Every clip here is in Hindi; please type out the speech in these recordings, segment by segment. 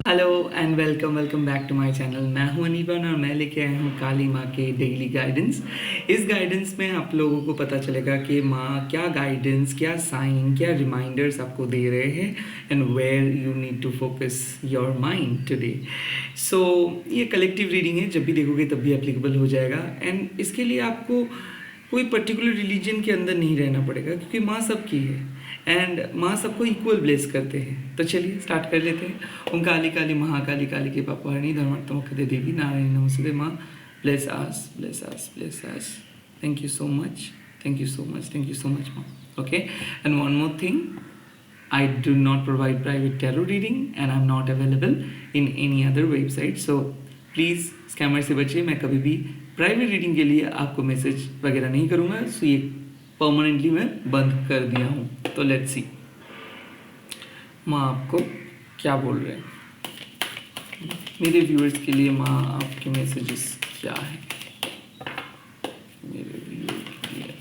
Hello and welcome welcome back to my channel. मैं हूं अनीबन और मैं लेके आया हूं काली माँ के डेली गाइडेंस। इस गाइडेंस में आप लोगों को पता चलेगा कि माँ क्या गाइडेंस, क्या साइन, क्या रिमाइंडर्स आपको दे रहे हैं and where you need to focus your mind today. So ये कलेक्टिव रीडिंग है, जब भी देखोगे तब भी एप्लीकेबल हो जाएगा। एंड इसके लिए आपको कोई पर्टिकुलर रिलीजन के अंदर नहीं रहना पड़ेगा, क्योंकि माँ सबकी है एंड माँ सबको इक्वल ब्लेस करते हैं। तो चलिए स्टार्ट कर लेते हैं। ओम काली काली महाकाली काली के पापहारिणी धर्मात्मकदे देवी नारायणी नमस्ते माँ। Bless us, bless us, bless us. Thank you so much, thank you so much, thank you so much माँ। Okay, and one more thing, I do not provide private tarot reading and I'm not available in any other website. So please scammer से बचिए। मैं कभी भी प्राइवेट रीडिंग के लिए आपको मैसेज वगैरह नहीं करूँगा। सो ये परमानेंटली मैं बंद कर दिया हूँ। तो लेट्स सी माँ आपको क्या बोल रहे हैं। मेरे व्यूअर्स के लिए माँ आपके मैसेजेस क्या है? मेरे व्यूअर के लिए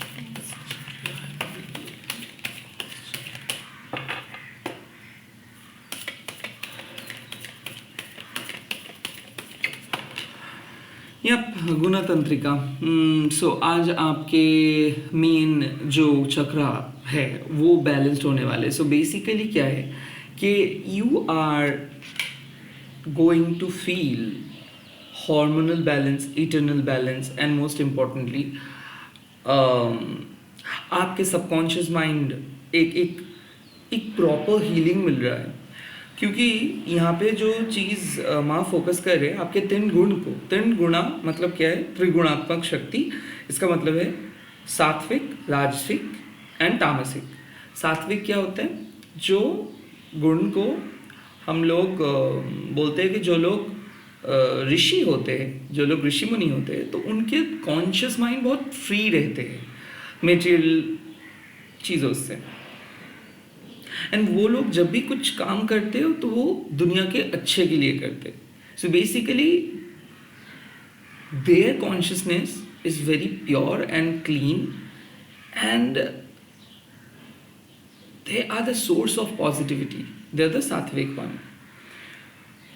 गुणतंत्रिका। सो आज आपके मेन जो चक्रा है वो बैलेंस्ड होने वाले। सो बेसिकली क्या है कि you are going to feel hormonal balance, eternal balance and most importantly आपके सबकॉन्शियस माइंड एक एक एक प्रॉपर हीलिंग मिल रहा है। क्योंकि यहाँ पे जो चीज़ माँ फोकस कर रहे हैं आपके तीन गुण को। तीन गुणा मतलब क्या है? त्रिगुणात्मक शक्ति। इसका मतलब है सात्विक, राजसिक एंड तामसिक। सात्विक क्या होता है? जो गुण को हम लोग बोलते हैं कि जो लोग ऋषि होते हैं, जो लोग ऋषि मुनि होते हैं, तो उनके कॉन्शियस माइंड बहुत फ्री रहते हैं मेटेरियल चीज़ों से। एंड वो लोग जब भी कुछ काम करते हो तो वो दुनिया के अच्छे के लिए करते। So basically their consciousness is very pure and clean and they are the source of positivity. They are the sattvic one.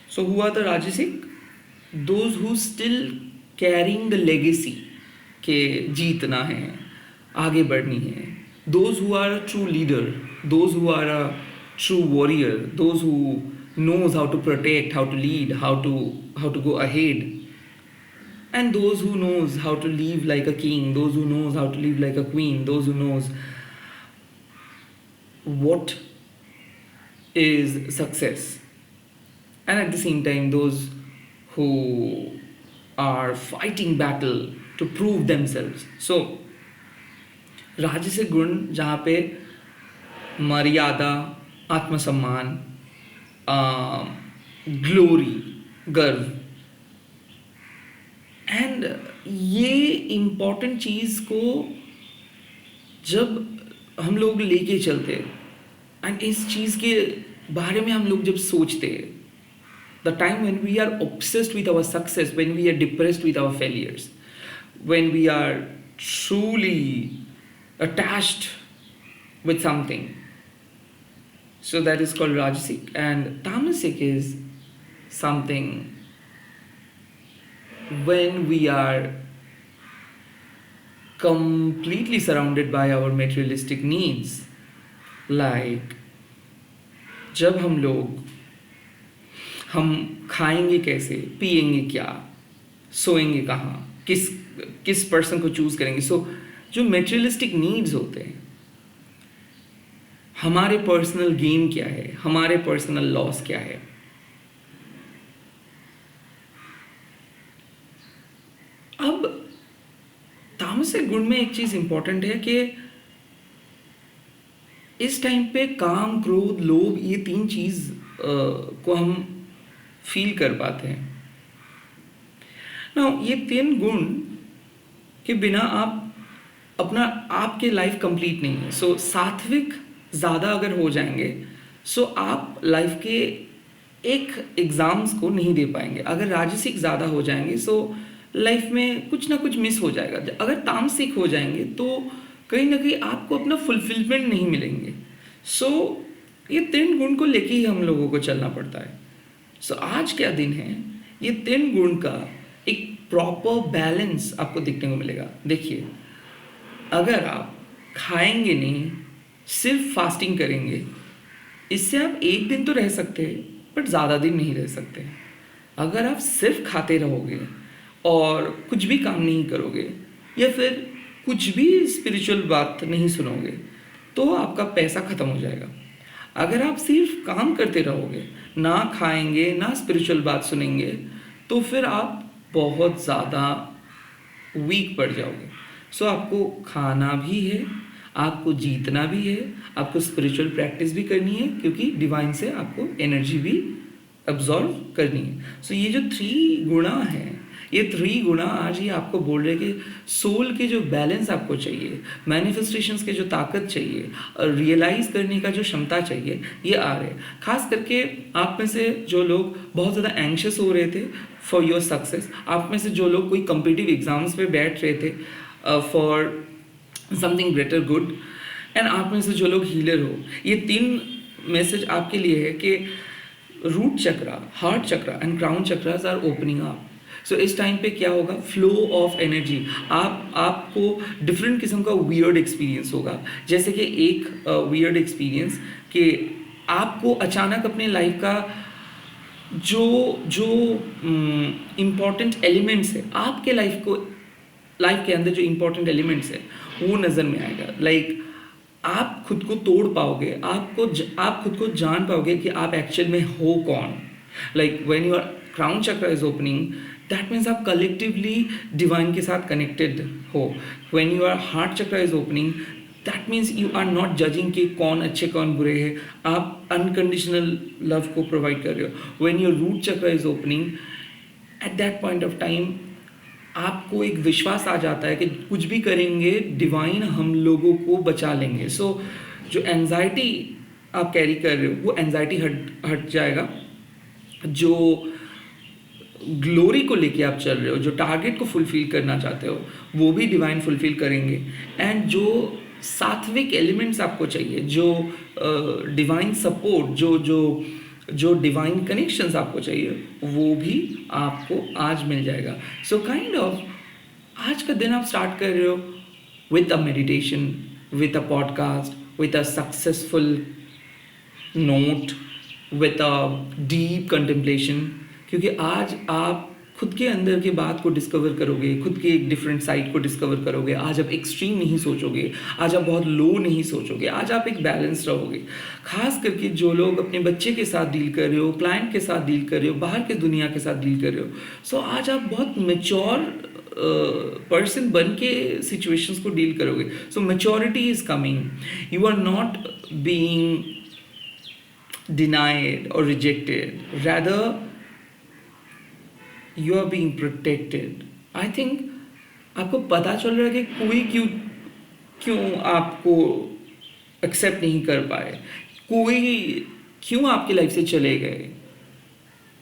So who are the rajasic? Those who still carrying the legacy के जीतना है, आगे बढ़नी है. Those who are a true leader, those who are a true warrior, those who knows how to protect, how to lead, how to go ahead, and those who knows how to live like a king, those who knows how to live like a queen, those who knows what is success, and at the same time those who are fighting battle to prove themselves. So राजसिक गुण जहाँ पे मर्यादा, आत्मसम्मान, ग्लोरी, गर्व, एंड ये इम्पॉर्टेंट चीज़ को जब हम लोग लेके चलते हैं एंड इस चीज़ के बारे में हम लोग जब सोचते हैं, the time when we are obsessed with our success, when we are depressed with our failures, when we are truly attached with something. So that is called Rajasic. And Tamasic is something when we are completely surrounded by our materialistic needs. Like जब हम खाएंगे कैसे, पिएंगे क्या, सोएंगे कहाँ, किस पर्सन को चूज करेंगे। सो जो मेटेरियलिस्टिक नीड्स होते हैं, हमारे पर्सनल गेन क्या है, हमारे पर्सनल लॉस क्या है। अब तामसिक गुण में एक चीज इंपॉर्टेंट है कि इस टाइम पे काम, क्रोध, लोभ, ये तीन चीज को हम फील कर पाते हैं ना। ये तीन गुण के बिना आप आपके लाइफ कंप्लीट नहीं है। सो सात्विक ज़्यादा अगर हो जाएंगे सो आप लाइफ के एक एग्ज़ाम्स को नहीं दे पाएंगे। अगर राजसिक ज़्यादा हो जाएंगे सो लाइफ में कुछ ना कुछ मिस हो जाएगा। अगर तामसिक हो जाएंगे तो कहीं ना कहीं आपको अपना फुलफिलमेंट नहीं मिलेंगे। सो ये तीन गुण को लेके ही हम लोगों को चलना पड़ता है। सो आज क्या दिन है, ये 3 गुण का एक प्रॉपर बैलेंस आपको देखने को मिलेगा। देखिए, अगर आप खाएंगे नहीं, सिर्फ फास्टिंग करेंगे, इससे आप एक दिन तो रह सकते हैं बट ज़्यादा दिन नहीं रह सकते। अगर आप सिर्फ खाते रहोगे और कुछ भी काम नहीं करोगे या फिर कुछ भी स्पिरिचुअल बात नहीं सुनोगे तो आपका पैसा ख़त्म हो जाएगा। अगर आप सिर्फ काम करते रहोगे, ना खाएंगे ना स्पिरिचुअल बात सुनेंगे, तो फिर आप बहुत ज़्यादा वीक पड़ जाओगे। सो आपको खाना भी है, आपको जीतना भी है, आपको स्पिरिचुअल प्रैक्टिस भी करनी है, क्योंकि डिवाइन से आपको एनर्जी भी अब्जॉर्व करनी है। सो ये जो 3 गुणा हैं, ये 3 गुणा आज ये आपको बोल रहे कि सोल के जो बैलेंस आपको चाहिए, मैनिफेस्टेशंस के जो ताकत चाहिए और रियलाइज़ करने का जो क्षमता चाहिए, ये आ रहे हैं। खास करके आप में से जो लोग बहुत ज़्यादा एंग्शियस हो रहे थे फॉर योर सक्सेस, आप में से जो लोग कोई कम्पिटिटिव एग्जाम्स पे बैठ रहे थे for something greater good, and आप में से जो लोग हीलर हो, ये 3 मैसेज आपके लिए है कि root chakra, heart chakra and crown chakras are opening up. So इस टाइम पे क्या होगा, फ्लो ऑफ एनर्जी, आपको डिफरेंट किस्म का वियर्ड एक्सपीरियंस होगा। जैसे कि एक वियर्ड एक्सपीरियंस कि आपको अचानक अपने लाइफ का जो जो इम्पॉर्टेंट एलिमेंट्स है, आपके लाइफ के अंदर जो इम्पोर्टेंट एलिमेंट्स है वो नज़र में आएगा। लाइक आप खुद को तोड़ पाओगे, आप खुद को जान पाओगे कि आप एक्चुअल में हो कौन। Like when your crown chakra is opening, that means आप कलेक्टिवली डिवाइन के साथ कनेक्टेड हो। When your heart chakra is opening, that means you are not judging कि कौन अच्छे कौन बुरे हैं, आप अनकंडीशनल लव को प्रोवाइड कर रहे हो। व्हेन योर रूट चक्र is opening, eight that point of time आपको एक विश्वास आ जाता है कि कुछ भी करेंगे डिवाइन हम लोगों को बचा लेंगे। सो जो एंजाइटी आप कैरी कर रहे हो वो एंजाइटी हट जाएगा। जो ग्लोरी को लेके आप चल रहे हो, जो टारगेट को फुलफिल करना चाहते हो, वो भी डिवाइन फुलफिल करेंगे। एंड जो सात्विक एलिमेंट्स आपको चाहिए, जो डिवाइन सपोर्ट, जो डिवाइन कनेक्शंस आपको चाहिए, वो भी आपको आज मिल जाएगा। सो काइंड ऑफ आज का दिन आप स्टार्ट कर रहे हो with a meditation, with a podcast, with a successful note, with a deep contemplation, क्योंकि आज आप खुद के अंदर के बात को डिस्कवर करोगे, खुद के एक डिफरेंट साइड को डिस्कवर करोगे। आज आप एक्सट्रीम नहीं सोचोगे, आज आप बहुत लो नहीं सोचोगे, आज आप एक बैलेंस रहोगे। खास करके जो लोग अपने बच्चे के साथ डील कर रहे हो, क्लाइंट के साथ डील कर रहे हो, बाहर के दुनिया के साथ डील कर रहे हो, सो आज आप बहुत मेच्योर पर्सन बन के सिचुएशंस को डील करोगे। So maturity is coming, you are not being denied और rejected, rather you are being protected. I think आपको पता चल रहा है कि कोई क्यों आपको एक्सेप्ट नहीं कर पाए, कोई क्यों आपकी लाइफ से चले गए,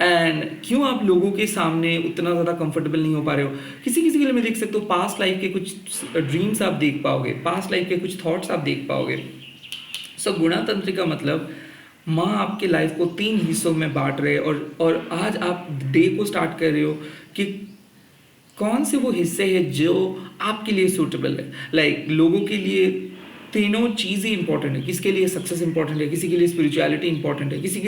एंड क्यों आप लोगों के सामने उतना ज़्यादा कंफर्टेबल नहीं हो पा रहे हो। किसी के लिए मैं देख सकता हूँ, पास्ट लाइफ के कुछ ड्रीम्स आप देख पाओगे, पास्ट लाइफ के कुछ थॉट्स आप देख पाओगे। सो गुणातंत्र का मतलब माँ आपके लाइफ को 3 हिस्सों में बांट रहे, और आज आप डे को स्टार्ट कर रहे हो कि कौन से वो हिस्से हैं जो आपके लिए सूटेबल है। लाइक लोगों के लिए तीनों चीज़ें इंपॉर्टेंट है। किसके लिए सक्सेस इंपॉर्टेंट है, किसी के लिए स्पिरिचुअलिटी इंपॉर्टेंट है, किसी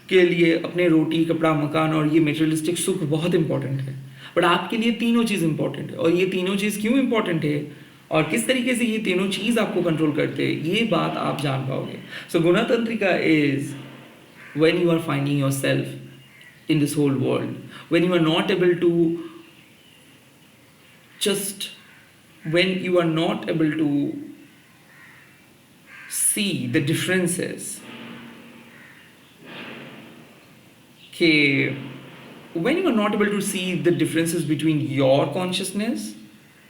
के लिए अपने रोटी कपड़ा मकान और ये मेटेरियलिस्टिक सुख बहुत इंपॉर्टेंट है। बट आपके लिए तीनों चीज़ इंपॉर्टेंट है, और ये तीनों चीज़ क्यों इंपॉर्टेंट है और किस तरीके से ये तीनों चीज़ आपको कंट्रोल करते हैं, ये बात आप जान पाओगे। सो गुणतंत्रिका is when you are finding yourself in this whole world, when you are not able to when you are not able to see the differences, when you are not able to see the differences between your consciousness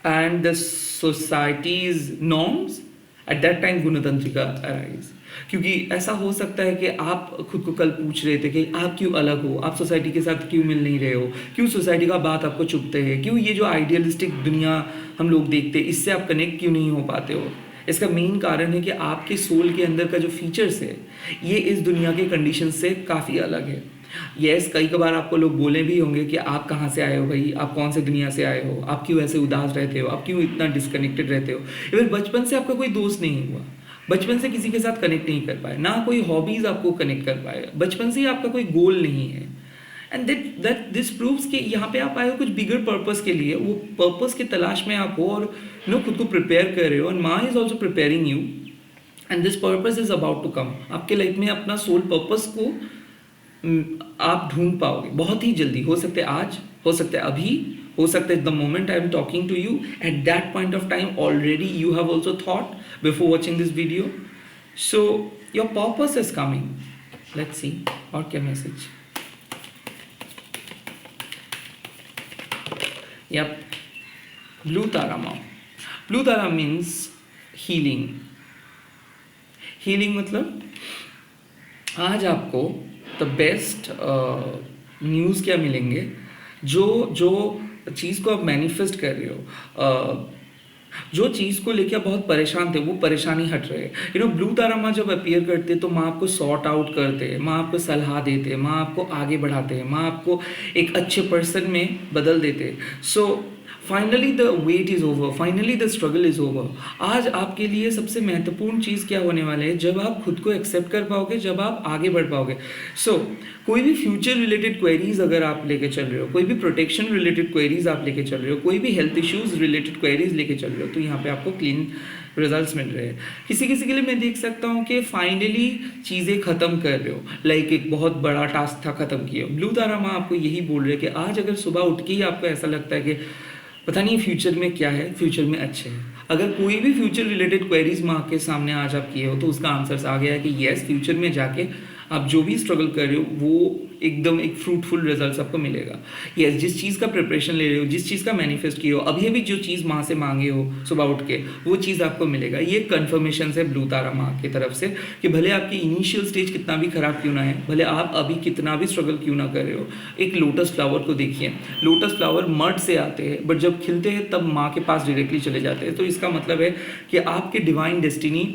and the society's norms, at that time गुणतंत्रिका arise। क्योंकि ऐसा हो सकता है कि आप खुद को कल पूछ रहे थे कि आप क्यों अलग हो, आप सोसाइटी के साथ क्यों मिल नहीं रहे हो, क्यों सोसाइटी का बात आपको चुभते हैं, क्यों ये जो आइडियलिस्टिक दुनिया हम लोग देखते हैं इससे आप कनेक्ट क्यों नहीं हो पाते हो। इसका मेन कारण है कि आपके सोल के अंदर का जो फीचर्स है ये इस दुनिया के कंडीशन से काफ़ी अलग है। यस, कई कबार आपको लोग बोले भी होंगे कि आप कहाँ से आए हो भाई, आप कौन से दुनिया से आए हो, आप क्यों ऐसे उदास रहते हो, आप क्यों इतना डिस्कनेक्टेड रहते हो। इवन बचपन से आपका कोई दोस्त नहीं हुआ, बचपन से किसी के साथ कनेक्ट नहीं कर पाए, ना कोई हॉबीज़ आपको कनेक्ट कर पाए, बचपन से ही आपका कोई गोल नहीं है। एंड दैट दिस प्रूव्स कि यहाँ पे आप आए हो कुछ बिगर पर्पस के लिए, वो पर्पस की तलाश में आप हो और खुद को प्रिपेयर कर रहे हो, and Maa is also preparing you, and this purpose is about to come. आपके लाइफ में अपना सोल पर्पस को आप ढूंढ पाओगे बहुत ही जल्दी। हो सकता है आज, हो सकता है अभी, हो सकता है the moment I am talking to you, at that point of time already you have also thought before watching this video. So your purpose is coming. Let's see और क्या message. Yep, blue tara mom. Blue tara means healing. Healing मतलब आज आपको द बेस्ट न्यूज़ क्या मिलेंगे, जो जो चीज़ को आप मैनिफेस्ट कर रहे हो, जो चीज़ को लेकर बहुत परेशान थे वो परेशानी हट रहे हैं। ब्लू तारा माँ जब अपीयर करते तो माँ आपको सॉर्ट आउट करते हैं, माँ आपको सलाह देते हैं, माँ आपको आगे बढ़ाते हैं, माँ आपको एक अच्छे पर्सन में बदल देते हैं। So finally the wait is over, finally the struggle is over. आज आपके लिए सबसे महत्वपूर्ण चीज़ क्या होने वाले है, जब आप खुद को एक्सेप्ट कर पाओगे, जब आप आगे बढ़ पाओगे। सो कोई भी फ्यूचर रिलेटेड क्वेरीज अगर आप लेके चल रहे हो, कोई भी प्रोटेक्शन रिलेटेड क्वेरीज आप लेके चल रहे हो, कोई भी हेल्थ इश्यूज रिलेटेड क्वेरीज लेके चल रहे हो, तो यहाँ पे आपको क्लीन रिजल्ट्स मिल रहे हैं। किसी किसी के लिए मैं देख सकता हूँ कि फाइनली चीज़ें ख़त्म कर रहे हो, लाइक एक बहुत बड़ा टास्क था ख़त्म किया। ब्लू तारा माँ आपको यही बोल रहे हैं कि आज अगर सुबह उठ के ही आपको ऐसा लगता है कि पता नहीं फ्यूचर में क्या है, फ्यूचर में अच्छे है, अगर कोई भी फ्यूचर रिलेटेड क्वेरीज माँ के सामने आज आप किए हो तो उसका आंसर्स आ गया है कि येस, फ्यूचर में जाके आप जो भी स्ट्रगल कर रहे हो वो एकदम एक फ्रूटफुल रिजल्ट्स आपको मिलेगा। यस, जिस चीज़ का प्रिपरेशन ले रहे हो, जिस चीज़ का मैनिफेस्ट किए हो, अभी अभी जो चीज़ माँ से मांगे हो सुबह उठ के, वो चीज़ आपको मिलेगा। ये कन्फर्मेशन है ब्लू तारा माँ की तरफ से कि भले आपकी इनिशियल स्टेज कितना भी खराब क्यों ना है, भले आप अभी कितना भी स्ट्रगल क्यों ना कर रहे हो, एक लोटस फ्लावर को देखिए। लोटस फ्लावर मड से आते हैं बट जब खिलते हैं तब माँ के पास डायरेक्टली चले जाते हैं। तो इसका मतलब है कि आपके डिवाइन डेस्टिनी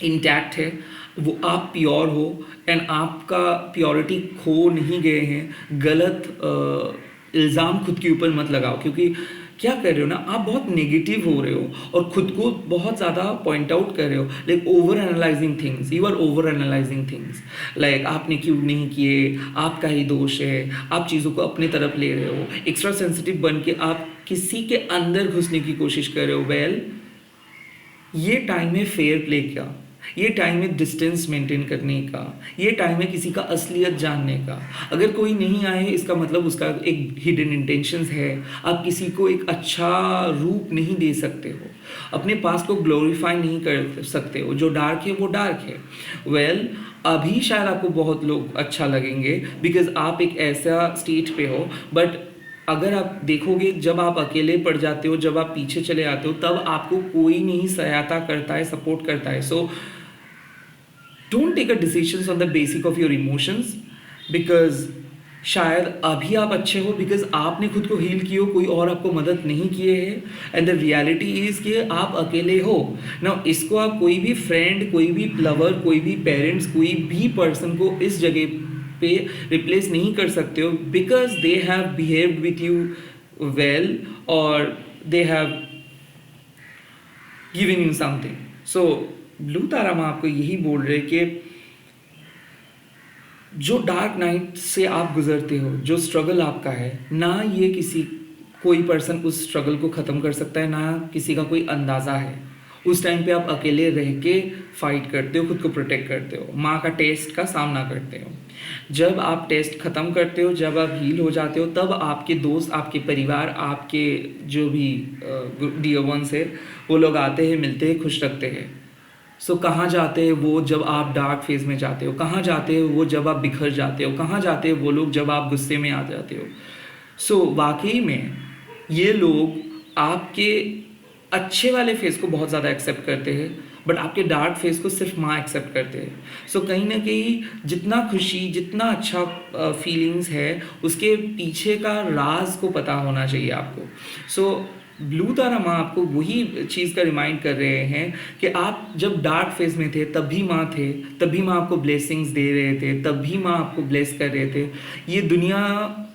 इंटैक्ट है, वो आप प्योर हो, एंड आपका प्योरिटी खो नहीं गए हैं। गलत इल्ज़ाम खुद के ऊपर मत लगाओ, क्योंकि क्या कर रहे हो ना, आप बहुत नेगेटिव हो रहे हो और खुद को बहुत ज़्यादा पॉइंट आउट कर रहे हो, like over analysing things. You are over analysing things, like आपने क्यों नहीं किए, आपका ही दोष है, आप चीज़ों को अपने तरफ ले रहे हो, एक्स्ट्रा सेंसिटिव बन के आप किसी के अंदर घुसने की कोशिश कर रहे हो। वेल, ये टाइम है फेयर प्ले का, ये टाइम है डिस्टेंस मेंटेन करने का, ये टाइम है किसी का असलियत जानने का। अगर कोई नहीं आए इसका मतलब उसका एक हिडन इंटेंशंस है, आप किसी को एक अच्छा रूप नहीं दे सकते हो, अपने पास को ग्लोरीफाई नहीं कर सकते हो। जो डार्क है वो डार्क है। वेल, अभी शायद आपको बहुत लोग अच्छा लगेंगे बिकॉज आप एक ऐसा स्टेज पे हो, बट अगर आप देखोगे जब आप अकेले पड़ जाते हो, जब आप पीछे चले आते हो, तब आपको कोई नहीं सहायता करता है, सपोर्ट करता है। So don't take a decisions on the basic of your emotions, because शायद अभी आप अच्छे हो बिकॉज आपने खुद को हील किया, कोई और आपको मदद नहीं किए है। एंड द रियलिटी इज कि आप अकेले हो ना। इसको आप कोई भी फ्रेंड, कोई भी लवर, कोई भी पेरेंट्स, कोई भी पर्सन को इस जगह पे रिप्लेस नहीं कर सकते हो, because they have behaved with you well और they have given you something. So blue Tara माँ आपको यही बोल रहे कि जो डार्क नाइट से आप गुजरते हो, जो स्ट्रगल आपका है ना, ये किसी कोई पर्सन उस स्ट्रगल को ख़त्म कर सकता है, ना किसी का कोई अंदाज़ा है। उस टाइम पे आप अकेले रह के फाइट करते हो, खुद को प्रोटेक्ट करते हो, माँ का टेस्ट का सामना करते हो। जब आप टेस्ट ख़त्म करते हो, जब आप हील हो जाते हो, तब आपके दोस्त, आपके परिवार, आपके जो भी डियर वंस है, वो लोग आते हैं, मिलते हैं, खुश रखते हैं। सो कहाँ जाते हैं वो जब आप डार्क फेज में जाते हो, कहाँ जाते हैं वो जब आप बिखर जाते हो, कहाँ जाते हैं वो लोग जब आप गुस्से में आ जाते हो। सो वाकई में ये लोग आपके अच्छे वाले फेस को बहुत ज़्यादा एक्सेप्ट करते हैं, बट आपके डार्क फेस को सिर्फ माँ एक्सेप्ट करते हैं। सो कहीं ना कहीं जितना खुशी, जितना अच्छा फीलिंग्स है, उसके पीछे का राज को पता होना चाहिए आपको। सो ब्लू तारा माँ आपको वही चीज़ का रिमाइंड कर रहे हैं कि आप जब डार्क फेज में थे तब भी माँ थे, तब भी माँ आपको ब्लेसिंग्स दे रहे थे, तब भी माँ आपको ब्लेस कर रहे थे। ये दुनिया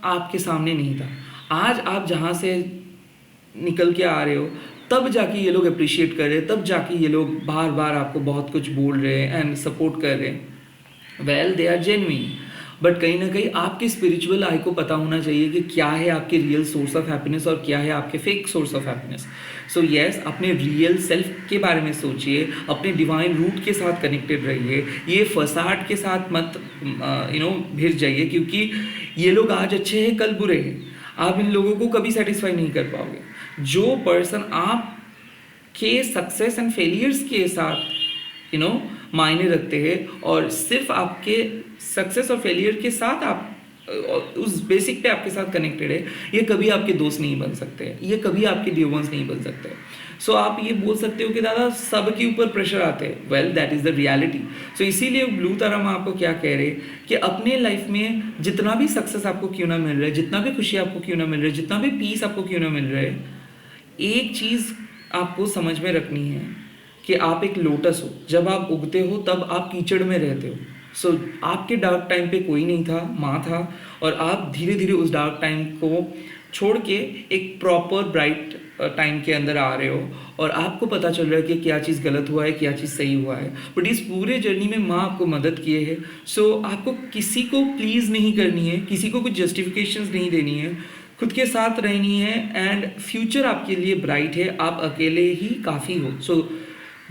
आपके सामने नहीं था। आज आप जहाँ से निकल के आ रहे हो तब जाके ये लोग अप्रिशिएट कर रहे हैं, तब जाके ये लोग बार बार आपको बहुत कुछ बोल रहे हैं एंड सपोर्ट कर रहे हैं। Well they are genuine, but कहीं ना कहीं आपके स्पिरिचुअल आई को पता होना चाहिए कि क्या है आपके रियल सोर्स ऑफ हैप्पीनेस और क्या है आपके fake source of happiness. So yes, अपने रियल सेल्फ के बारे में सोचिए, अपने डिवाइन रूट के साथ कनेक्टेड रहिए। ये फसाड के साथ मत भिड़ जाइए, क्योंकि ये लोग आज अच्छे हैं कल बुरे हैं। आप इन लोगों को कभी सेटिस्फाई नहीं कर पाओगे। जो पर्सन आप के सक्सेस एंड फेलियर्स के साथ मायने रखते हैं और सिर्फ आपके सक्सेस और फेलियर के साथ आप उस बेसिक पे आपके साथ कनेक्टेड है, ये कभी आपके दोस्त नहीं बन सकते, ये कभी आपके डियर वंस नहीं बन सकते। सो आप ये बोल सकते हो कि दादा सबके ऊपर प्रेशर आते हैं। Well that is the reality. So इसीलिए ब्लू तारा माँ आपको क्या कह रहे हैं कि अपने लाइफ में जितना भी सक्सेस आपको क्यों ना मिल रहा है, जितना भी खुशी आपको क्यों ना मिल रहा है, जितना भी पीस आपको क्यों ना मिल रहा है, एक चीज़ आपको समझ में रखनी है कि आप एक लोटस हो। जब आप उगते हो तब आप कीचड़ में रहते हो। सो आपके डार्क टाइम पे कोई नहीं था, माँ था, और आप धीरे धीरे उस डार्क टाइम को छोड़ के एक प्रॉपर ब्राइट टाइम के अंदर आ रहे हो और आपको पता चल रहा है कि क्या चीज़ गलत हुआ है, क्या चीज़ सही हुआ है। बट इस पूरे जर्नी में माँ आपको मदद किए है। सो आपको किसी को प्लीज़ नहीं करनी है, किसी को कुछ जस्टिफिकेशंस नहीं देनी है, खुद के साथ रहनी है एंड फ्यूचर आपके लिए ब्राइट है। आप अकेले ही काफ़ी हो। सो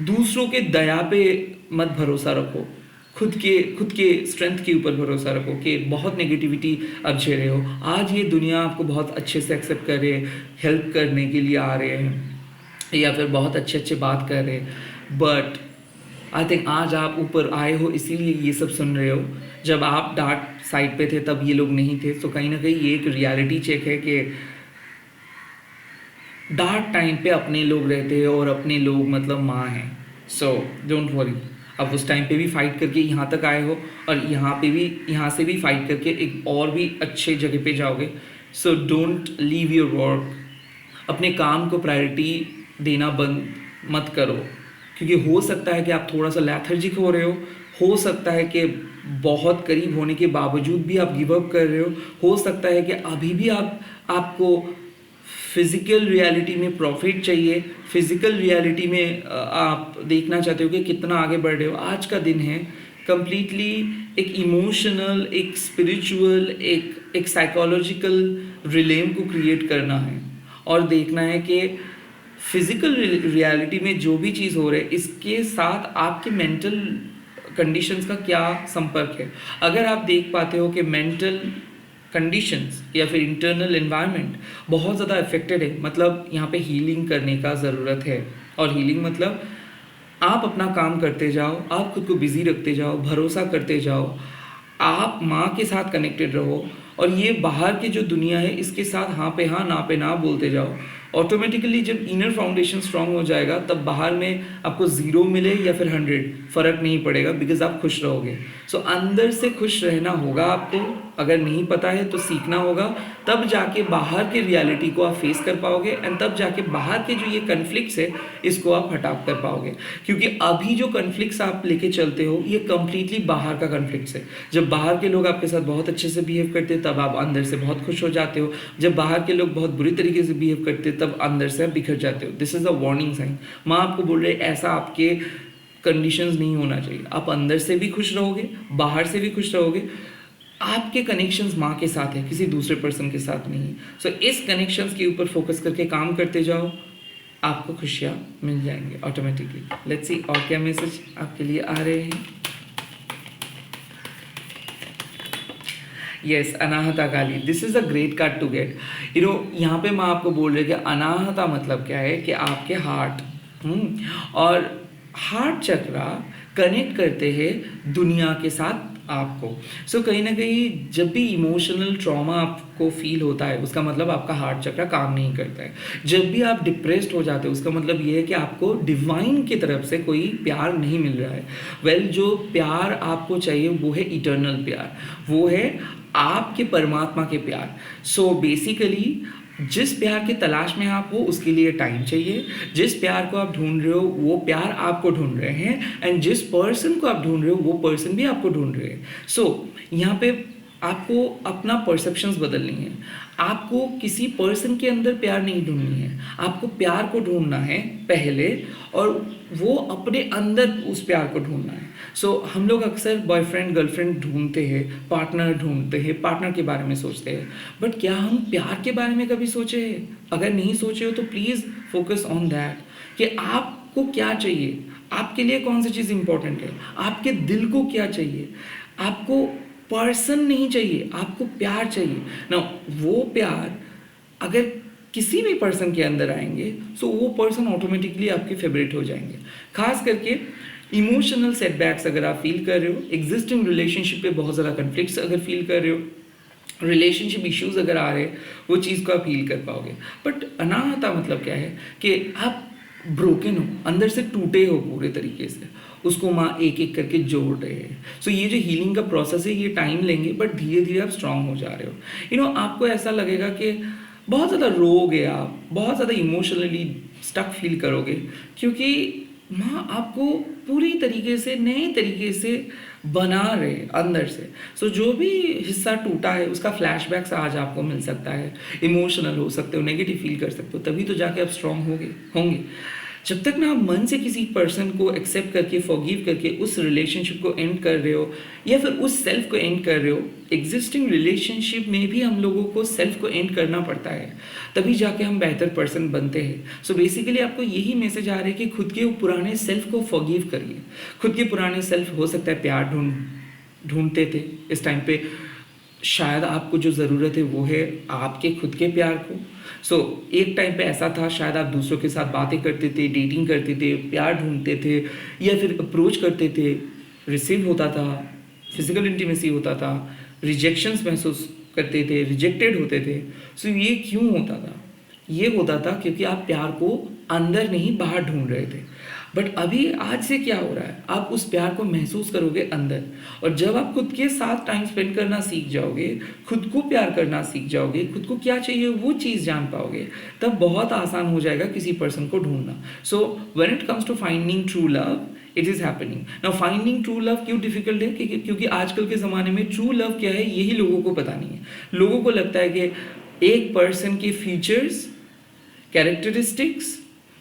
दूसरों के दया पे मत भरोसा रखो, खुद के स्ट्रेंथ के ऊपर भरोसा रखो कि बहुत नेगेटिविटी अब झेल रहे हो। आज ये दुनिया आपको बहुत अच्छे से एक्सेप्ट कर रहे हैं, हेल्प करने के लिए आ रहे हैं या फिर बहुत अच्छे बात कर रहे हैं। बट आई थिंक आज आप ऊपर आए हो इसीलिए ये सब सुन रहे हो। जब आप डार्क साइड पे थे तब ये लोग नहीं थे। तो कहीं ना कहीं ये एक रियलिटी चेक है कि डार्क टाइम पे अपने लोग रहते हैं और अपने लोग मतलब माँ हैं। सो डोंट वरी, अब उस टाइम पे भी फाइट करके यहाँ तक आए हो और यहाँ से भी फाइट करके एक और भी अच्छे जगह पे जाओगे। So don't leave your work, अपने काम को प्रायोरिटी देना बंद मत करो, क्योंकि हो सकता है कि आप थोड़ा सा लैथर्जिक हो सकता है कि बहुत करीब होने के बावजूद भी आप गिव अप कर रहे हो सकता है कि अभी भी आपको फिज़िकल रियलिटी में प्रॉफिट चाहिए, फिज़िकल रियलिटी में आप देखना चाहते हो कि कितना आगे बढ़ रहे हो। आज का दिन है कम्प्लीटली एक इमोशनल, एक स्पिरिचुअल, एक साइकोलॉजिकल रिलेम को क्रिएट करना है और देखना है कि फिज़िकल रियलिटी में जो भी चीज़ हो रहा है इसके साथ आपके मेंटल कंडीशंस का क्या संपर्क है। अगर आप देख पाते हो कि मेंटल कंडीशंस या फिर इंटरनल एनवायरनमेंट बहुत ज़्यादा अफेक्टेड है, मतलब यहाँ पे हीलिंग करने का ज़रूरत है। और हीलिंग मतलब आप अपना काम करते जाओ, आप खुद को बिजी रखते जाओ, भरोसा करते जाओ, आप माँ के साथ कनेक्टेड रहो और ये बाहर की जो दुनिया है इसके साथ हाँ पे हाँ, ना पे ना बोलते जाओ। ऑटोमेटिकली जब इनर फाउंडेशन स्ट्रांग हो जाएगा तब बाहर में आपको 0 मिले या फिर 100 फ़र्क नहीं पड़ेगा, बिकॉज आप खुश रहोगे। सो अंदर से खुश रहना होगा आपको। अगर नहीं पता है तो सीखना होगा, तब जाके बाहर के रियलिटी को आप फेस कर पाओगे एंड तब जाके बाहर के जो ये कन्फ्लिक्ट्स है इसको आप हटा कर पाओगे। क्योंकि अभी जो कन्फ्लिक्ट्स आप लेके चलते हो ये कम्प्लीटली बाहर का कन्फ्लिक्ट्स है। जब बाहर के लोग आपके साथ बहुत अच्छे से बिहेव करते हैं तब आप अंदर से बहुत खुश हो जाते हो, जब बाहर के लोग बहुत बुरी तरीके से बिहेव करते हैं तब अंदर से आप बिखर जाते हो। This is a warning sign. Maa आपको बोल रहे ऐसा आपके कंडीशंस नहीं होना चाहिए। आप अंदर से भी खुश रहोगे, बाहर से भी खुश रहोगे। आपके कनेक्शंस माँ के साथ है, किसी दूसरे पर्सन के साथ नहीं है। सो इस कनेक्शंस के ऊपर फोकस करके काम करते जाओ, आपको खुशियाँ मिल जाएंगे ऑटोमेटिकली। लेट्स सी और क्या मैसेज आपके लिए आ रहे हैं। Yes, Anahata Kali, this is a great card to get. यहाँ पे मैं आपको बोल रही कि अनाहता मतलब क्या है कि आपके हार्ट और हार्ट चक्रा कनेक्ट करते हैं दुनिया के साथ आपको। सो कहीं ना कहीं जब भी इमोशनल ट्रॉमा आपको फील होता है उसका मतलब आपका हार्ट चक्रा काम नहीं करता है। जब भी आप डिप्रेस्ड हो जाते हो उसका मतलब ये है कि आपको डिवाइन की तरफ से कोई प्यार नहीं मिल रहा है। वेल, जो प्यार आपको चाहिए वो है इटर्नल प्यार, वो है आपके परमात्मा के प्यार। सो बेसिकली जिस प्यार की तलाश में आप हो उसके लिए टाइम चाहिए, जिस प्यार को आप ढूंढ रहे हो वो प्यार आपको ढूंढ रहे हैं, एंड जिस पर्सन को आप ढूंढ रहे हो वो पर्सन भी आपको ढूंढ रहे हैं. सो यहाँ पे आपको अपना परसेप्शंस बदलनी है. आपको किसी पर्सन के अंदर प्यार नहीं ढूंढनी है, आपको प्यार को ढूंढना है पहले, और वो अपने अंदर उस प्यार को ढूंढना है. सो हम लोग अक्सर बॉयफ्रेंड गर्लफ्रेंड ढूंढते हैं, पार्टनर ढूंढते हैं, पार्टनर के बारे में सोचते हैं, बट क्या हम प्यार के बारे में कभी सोचे हैं? अगर नहीं सोचे हो तो प्लीज़ फोकस ऑन दैट कि आपको क्या चाहिए, आपके लिए कौन सी चीज़ इंपॉर्टेंट है, आपके दिल को क्या चाहिए. आपको पर्सन नहीं चाहिए, आपको प्यार चाहिए ना. वो प्यार अगर किसी भी पर्सन के अंदर आएंगे सो वो पर्सन ऑटोमेटिकली आपके फेवरेट हो जाएंगे. खास करके इमोशनल सेटबैक्स अगर आप फील कर रहे हो, एग्जिस्टिंग रिलेशनशिप पे बहुत ज़्यादा कन्फ्लिक्ट्स अगर फील कर रहे हो, रिलेशनशिप इश्यूज अगर आ रहे हैं, वो चीज़ को आप फील कर पाओगे. बट अनाहता मतलब क्या है कि आप ब्रोकन हो, अंदर से टूटे हो पूरे तरीके से, उसको माँ एक एक करके जोड़ रहे हैं. सो ये जो हीलिंग का प्रोसेस है ये टाइम लेंगे, बट धीरे धीरे आप स्ट्रांग हो जा रहे हो. आपको ऐसा लगेगा कि बहुत ज़्यादा रोओगे, आप बहुत ज़्यादा इमोशनली स्टक फील करोगे, क्योंकि माँ आपको पूरी तरीके से नए तरीके से बना रहे अंदर से. सो जो भी हिस्सा टूटा है उसका फ्लैशबैक्स आज आपको मिल सकता है. इमोशनल हो सकते हो, नेगेटिव फील कर सकते हो, तभी तो जाके आप स्ट्रांग होंगे. जब तक ना आप मन से किसी पर्सन को एक्सेप्ट करके फॉरगिव करके उस रिलेशनशिप को एंड कर रहे हो, या फिर उस सेल्फ को एंड कर रहे हो. एग्जिस्टिंग रिलेशनशिप में भी हम लोगों को सेल्फ को एंड करना पड़ता है, तभी जाके हम बेहतर पर्सन बनते हैं. सो बेसिकली आपको यही मैसेज आ रहा है कि खुद के पुराने सेल्फ को फॉरगिव करिए. खुद के पुराने सेल्फ हो सकता है प्यार ढूंढते थे, इस टाइम पे शायद आपको जो ज़रूरत है वो है आपके खुद के प्यार को. सो एक टाइम पे ऐसा था, शायद आप दूसरों के साथ बातें करते थे, डेटिंग करते थे, प्यार ढूंढते थे, या फिर अप्रोच करते थे, रिसीव होता था, फिजिकल इंटीमेसी होता था, रिजेक्शंस महसूस करते थे, रिजेक्टेड होते थे. सो ये क्यों होता था? ये होता था क्योंकि आप प्यार को अंदर नहीं बाहर ढूंढ रहे थे. बट अभी आज से क्या हो रहा है, आप उस प्यार को महसूस करोगे अंदर, और जब आप खुद के साथ टाइम स्पेंड करना सीख जाओगे, खुद को प्यार करना सीख जाओगे, खुद को क्या चाहिए वो चीज़ जान पाओगे, तब बहुत आसान हो जाएगा किसी पर्सन को ढूंढना. So when it comes to finding true love, it is happening now. Finding true love क्यों डिफिकल्ट है? क्योंकि आजकल के ज़माने में ट्रू लव क्या है यही लोगों को पता नहीं है. लोगों को लगता है कि एक पर्सन के फीचर्स, कैरेक्टरिस्टिक्स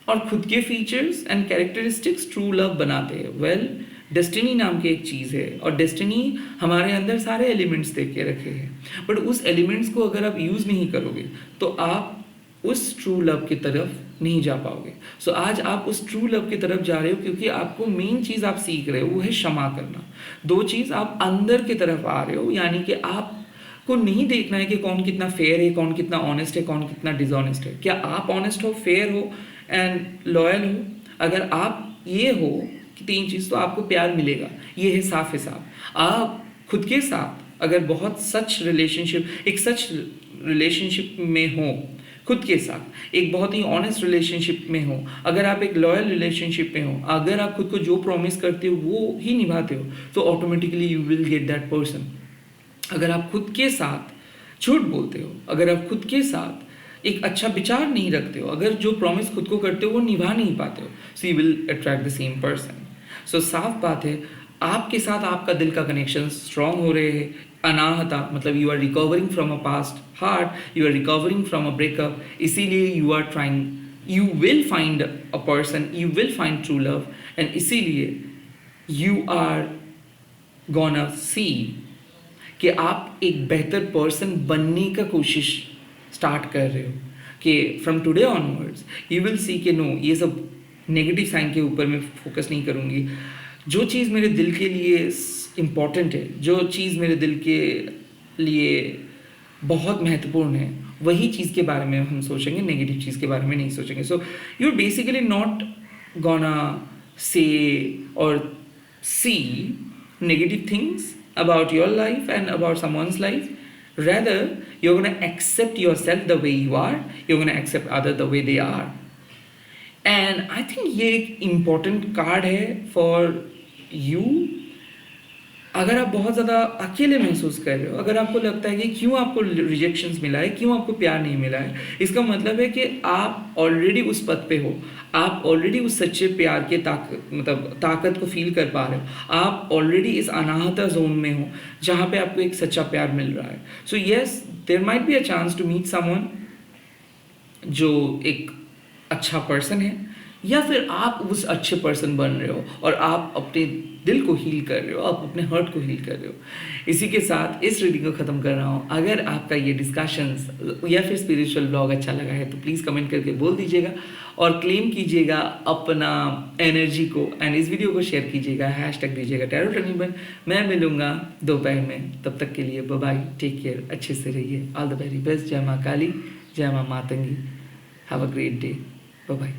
और खुद के features and characteristics true love बनाते हैं. वेल, डेस्टिनी नाम की एक चीज़ है, और डेस्टिनी हमारे अंदर सारे एलिमेंट्स दे के रखे हैं, बट उस एलिमेंट्स को अगर आप यूज़ नहीं करोगे तो आप उस ट्रू लव की तरफ नहीं जा पाओगे. सो आज आप उस ट्रू लव की तरफ जा रहे हो क्योंकि आपको मेन चीज़ आप सीख रहे हो वो है क्षमा करना. दो चीज़ आप अंदर की तरफ आ रहे हो, यानी कि आप को नहीं देखना है कि कौन कितना फेयर है, कौन कितना ऑनेस्ट है, कौन कितना डिसऑनेस्ट है. क्या आप ऑनेस्ट हो, फेयर हो एंड लॉयल हो? अगर आप ये हो कि तीन चीज़, तो आपको प्यार मिलेगा. ये है साफ हिसाब. आप खुद के साथ अगर बहुत सच रिलेशनशिप में हो, खुद के साथ एक बहुत ही ऑनेस्ट रिलेशनशिप में हो, अगर आप एक लॉयल रिलेशनशिप में हो, अगर आप खुद को जो प्रॉमिस करते हो वो ही निभाते हो, तो automatically you will get that person. अगर आप खुद के साथ झूठ बोलते हो, अगर आप खुद के साथ एक अच्छा विचार नहीं रखते हो, अगर जो प्रॉमिस खुद को करते हो वो निभा नहीं पाते हो, so you will attract the same person. So साफ बात है, आपके साथ आपका दिल का कनेक्शन स्ट्रांग हो रहे हैं. अनाहता मतलब you are recovering from a past heart, you are recovering from a breakup. इसीलिए you are trying, you will find a person, you will find true love, and इसीलिए यू आर गोना सी कि आप एक बेहतर पर्सन बनने का कोशिश स्टार्ट कर रहे हो. कि from today onwards you will see कि नो, ये सब नेगेटिव साइन के ऊपर मैं फोकस नहीं करूँगी. जो चीज़ मेरे दिल के लिए इम्पॉर्टेंट है, जो चीज़ मेरे दिल के लिए बहुत महत्वपूर्ण है, वही चीज़ के बारे में हम सोचेंगे, नेगेटिव चीज़ के बारे में नहीं सोचेंगे. So you are basically not gonna say और सी negative things about your life and about someone's life. Rather, you're going to accept yourself the way you are, you're going to accept other the way they are. And I think ये एक important card है for you अगर आप बहुत ज़्यादा अकेले महसूस कर रहे हो, अगर आपको लगता है कि क्यों आपको रिजेक्शंस मिला है, क्यों आपको प्यार नहीं मिला है, इसका मतलब है कि आप ऑलरेडी उस पद पे हो। आप ऑलरेडी उस सच्चे प्यार के ताकत को फील कर पा रहे हो। आप ऑलरेडी इस अनाहता जोन में हो जहाँ पे आपको एक सच्चा प्यार मिल रहा है। So yes, there might be a chance to meet someone जो एक अच्छा पर्सन है, या फिर आप उस अच्छे पर्सन बन रहे हो और आप अपने दिल को हील कर रहे हो, आप अपने हर्ट को हील कर रहे हो। इसी के साथ इस रीडिंग को ख़त्म कर रहा हूँ। अगर आपका ये डिस्कशंस या फिर स्पिरिचुअल ब्लॉग अच्छा लगा है तो प्लीज़ कमेंट करके बोल दीजिएगा और क्लेम कीजिएगा अपना एनर्जी को, एंड इस वीडियो को शेयर कीजिएगा, हैशटैग दीजिएगा टैरो टर्निंग। मैं मिलूंगा दोपहर में, तब तक के लिए बाय बाय, टेक केयर, अच्छे से रहिए, ऑल द वेरी बेस्ट। जय माँ काली, जय Maa Matangi, have a great day, bye bye.